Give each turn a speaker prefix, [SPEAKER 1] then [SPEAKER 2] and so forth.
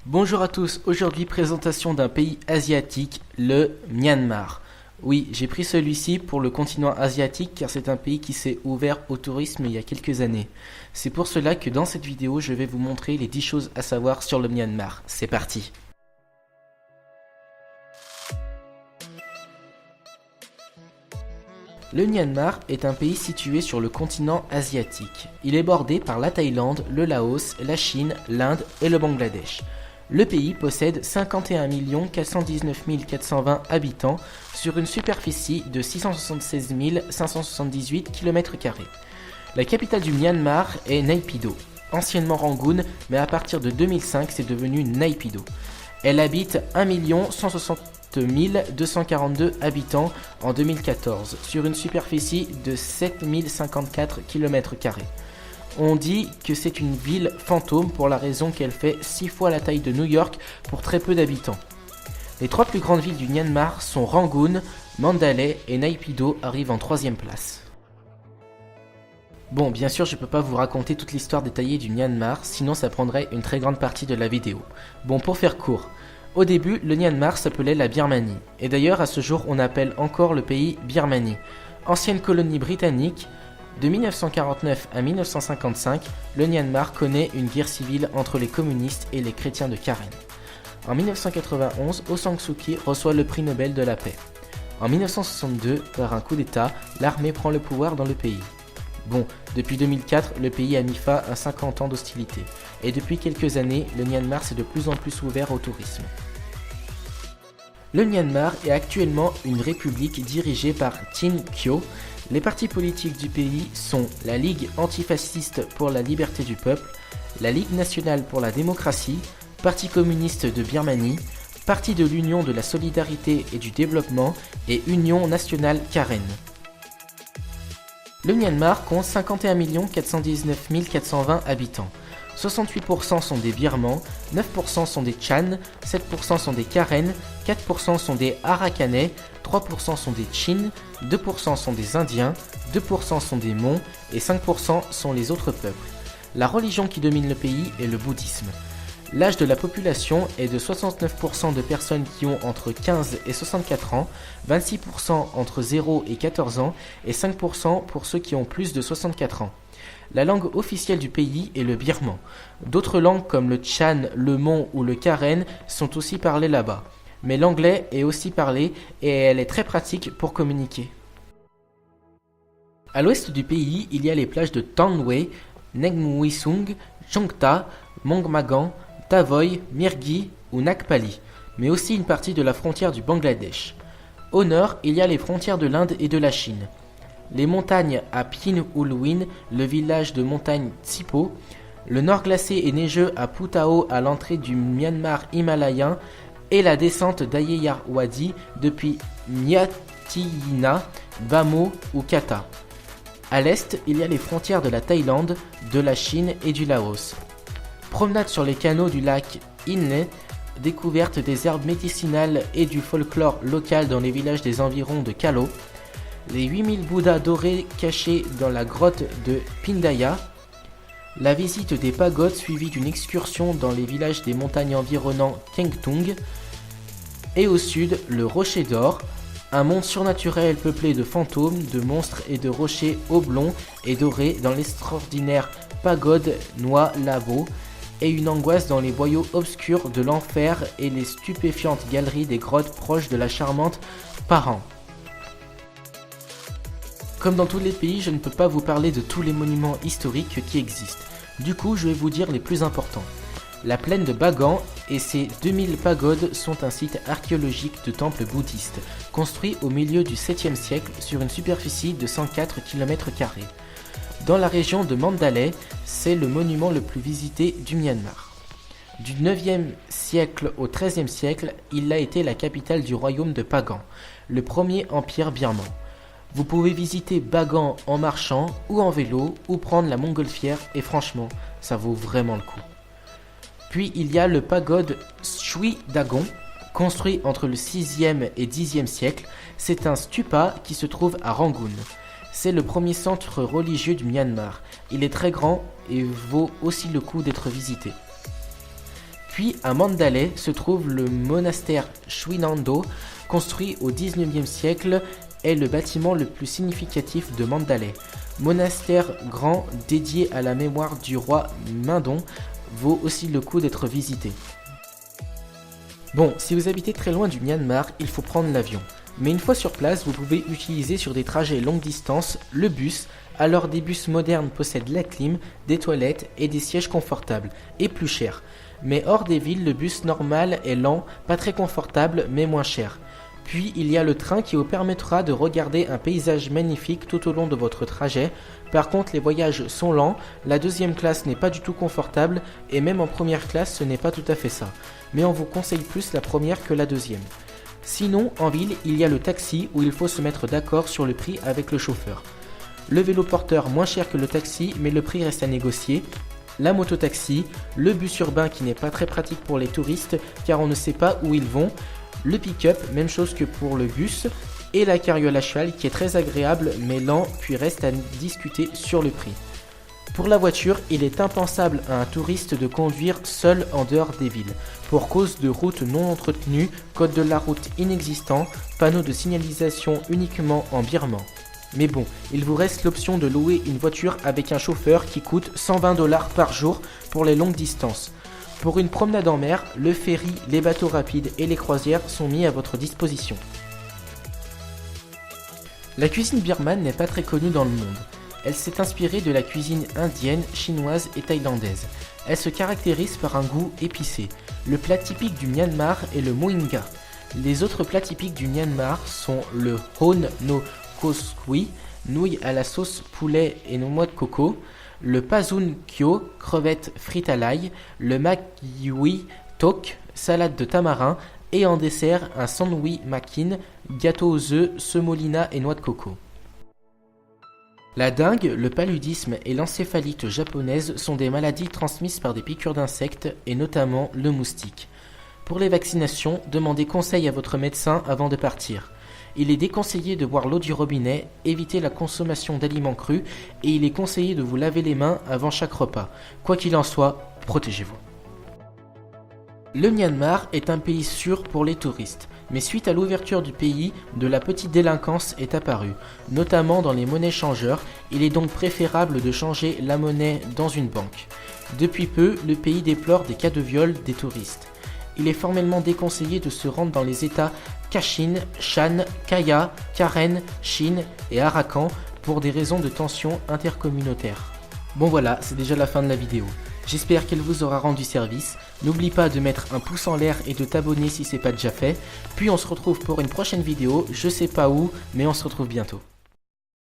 [SPEAKER 1] Bonjour à tous, aujourd'hui présentation d'un pays asiatique, le Myanmar. Oui, j'ai pris celui-ci pour le continent asiatique car c'est un pays qui s'est ouvert au tourisme il y a quelques années. C'est pour cela que dans cette vidéo je vais vous montrer les 10 choses à savoir sur le Myanmar. C'est parti! Le Myanmar est un pays situé sur le continent asiatique. Il est bordé par la Thaïlande, le Laos, la Chine, l'Inde et le Bangladesh. Le pays possède 51 419 420 habitants sur une superficie de 676 578 km². La capitale du Myanmar est Naypyidaw, anciennement Rangoon, mais à partir de 2005 c'est devenu Naypyidaw. Elle habite 1 160 242 habitants en 2014 sur une superficie de 7054 km². On dit que c'est une ville fantôme pour la raison qu'elle fait 6 fois la taille de New York pour très peu d'habitants. Les 3 plus grandes villes du Myanmar sont Rangoon, Mandalay et Naypyidaw arrivent en 3e place. Bon, bien sûr, je peux pas vous raconter toute l'histoire détaillée du Myanmar, sinon ça prendrait une très grande partie de la vidéo. Bon, pour faire court, au début, le Myanmar s'appelait la Birmanie, et d'ailleurs à ce jour on appelle encore le pays Birmanie. Ancienne colonie britannique, de 1949 à 1955, le Myanmar connaît une guerre civile entre les communistes et les chrétiens de Karen. En 1991, Aung San Suu Kyi reçoit le prix Nobel de la paix. En 1962, par un coup d'État, l'armée prend le pouvoir dans le pays. Bon, depuis 2004, le pays a mis fin à 50 ans d'hostilité, et depuis quelques années, le Myanmar s'est de plus en plus ouvert au tourisme. Le Myanmar est actuellement une république dirigée par Tin Kyo. Les partis politiques du pays sont la Ligue antifasciste pour la liberté du peuple, la Ligue nationale pour la démocratie, Parti communiste de Birmanie, Parti de l'Union de la solidarité et du développement et Union nationale Karen. Le Myanmar compte 51 419 420 habitants. 68% sont des Birmans, 9% sont des Chan, 7% sont des Karen, 4% sont des Arakanais, 3% sont des Chin, 2% sont des Indiens, 2% sont des Mon et 5% sont les autres peuples. La religion qui domine le pays est le bouddhisme. L'âge de la population est de 69% de personnes qui ont entre 15 et 64 ans, 26% entre 0 et 14 ans et 5% pour ceux qui ont plus de 64 ans. La langue officielle du pays est le birman. D'autres langues comme le Chan, le Mon ou le Karen sont aussi parlées là-bas. Mais l'anglais est aussi parlé et elle est très pratique pour communiquer. À l'ouest du pays, il y a les plages de Tangway, Nengmuisung, Chongta, Mongmagan, Tavoy, Mirgi ou Nagpali, mais aussi une partie de la frontière du Bangladesh. Au nord, il y a les frontières de l'Inde et de la Chine. Les montagnes à Pin-Ulwin, le village de montagne Tsipo, le nord glacé et neigeux à Putao à l'entrée du Myanmar himalayen et la descente d'Ayeyarwady depuis Myathyina, Bamo ou Kata. À l'est, il y a les frontières de la Thaïlande, de la Chine et du Laos. Promenade sur les canaux du lac Inle, découverte des herbes médicinales et du folklore local dans les villages des environs de Kalo, les 8000 Bouddhas dorés cachés dans la grotte de Pindaya, la visite des pagodes suivie d'une excursion dans les villages des montagnes environnant Kengtung, et au sud, le Rocher d'Or, un monde surnaturel peuplé de fantômes, de monstres et de rochers oblongs et dorés dans l'extraordinaire pagode Noa Labo, et une angoisse dans les boyaux obscurs de l'enfer et les stupéfiantes galeries des grottes proches de la charmante Pahang. Comme dans tous les pays, je ne peux pas vous parler de tous les monuments historiques qui existent. Du coup, je vais vous dire les plus importants. La plaine de Bagan et ses 2000 pagodes sont un site archéologique de temple bouddhiste, construit au milieu du 7e siècle sur une superficie de 104 km². Dans la région de Mandalay, c'est le monument le plus visité du Myanmar. Du 9e siècle au 13e siècle, il a été la capitale du royaume de Pagan, le premier empire birman. Vous pouvez visiter Bagan en marchant ou en vélo ou prendre la montgolfière et franchement, ça vaut vraiment le coup. Puis il y a le pagode Shwe Dagon, construit entre le 6e et 10e siècle. C'est un stupa qui se trouve à Rangoon. C'est le premier centre religieux du Myanmar. Il est très grand et vaut aussi le coup d'être visité. Puis à Mandalay se trouve le monastère Shuinando, construit au XIXe siècle, est le bâtiment le plus significatif de Mandalay. Monastère grand dédié à la mémoire du roi Mindon, vaut aussi le coup d'être visité. Bon, si vous habitez très loin du Myanmar, il faut prendre l'avion. Mais une fois sur place, vous pouvez utiliser sur des trajets longue distance le bus. Alors des bus modernes possèdent la clim, des toilettes et des sièges confortables, et plus chers. Mais hors des villes, le bus normal est lent, pas très confortable, mais moins cher. Puis il y a le train qui vous permettra de regarder un paysage magnifique tout au long de votre trajet. Par contre, les voyages sont lents, la deuxième classe n'est pas du tout confortable, et même en première classe ce n'est pas tout à fait ça. Mais on vous conseille plus la première que la deuxième. Sinon, en ville, il y a le taxi où il faut se mettre d'accord sur le prix avec le chauffeur. Le vélo porteur moins cher que le taxi, mais le prix reste à négocier. La moto-taxi, le bus urbain qui n'est pas très pratique pour les touristes car on ne sait pas où ils vont. Le pick-up, même chose que pour le bus. Et la carriole à cheval qui est très agréable mais lent puis reste à discuter sur le prix. Pour la voiture, il est impensable à un touriste de conduire seul en dehors des villes, pour cause de routes non entretenues, code de la route inexistant, panneaux de signalisation uniquement en birman. Mais bon, il vous reste l'option de louer une voiture avec un chauffeur qui coûte 120 $ par jour pour les longues distances. Pour une promenade en mer, le ferry, les bateaux rapides et les croisières sont mis à votre disposition. La cuisine birmane n'est pas très connue dans le monde. Elle s'est inspirée de la cuisine indienne, chinoise et thaïlandaise. Elle se caractérise par un goût épicé. Le plat typique du Myanmar est le moinga. Les autres plats typiques du Myanmar sont le hon no koskui, nouilles à la sauce poulet et noix de coco, le pasun kyo, crevettes frites à l'ail, le magyui tok, salade de tamarin, et en dessert un sandwich makin, gâteau aux œufs, semolina et noix de coco. La dengue, le paludisme et l'encéphalite japonaise sont des maladies transmises par des piqûres d'insectes et notamment le moustique. Pour les vaccinations, demandez conseil à votre médecin avant de partir. Il est déconseillé de boire l'eau du robinet, évitez la consommation d'aliments crus et il est conseillé de vous laver les mains avant chaque repas. Quoi qu'il en soit, protégez-vous. Le Myanmar est un pays sûr pour les touristes, mais suite à l'ouverture du pays, de la petite délinquance est apparue, notamment dans les monnaies changeurs. Il est donc préférable de changer la monnaie dans une banque. Depuis peu, le pays déplore des cas de viol des touristes. Il est formellement déconseillé de se rendre dans les états Kachin, Shan, Kaya, Karen, Chin et Arakan pour des raisons de tension intercommunautaire. Bon voilà, c'est déjà la fin de la vidéo. J'espère qu'elle vous aura rendu service. N'oublie pas de mettre un pouce en l'air et de t'abonner si c'est pas déjà fait. Puis on se retrouve pour une prochaine vidéo, je sais pas où, mais on se retrouve bientôt.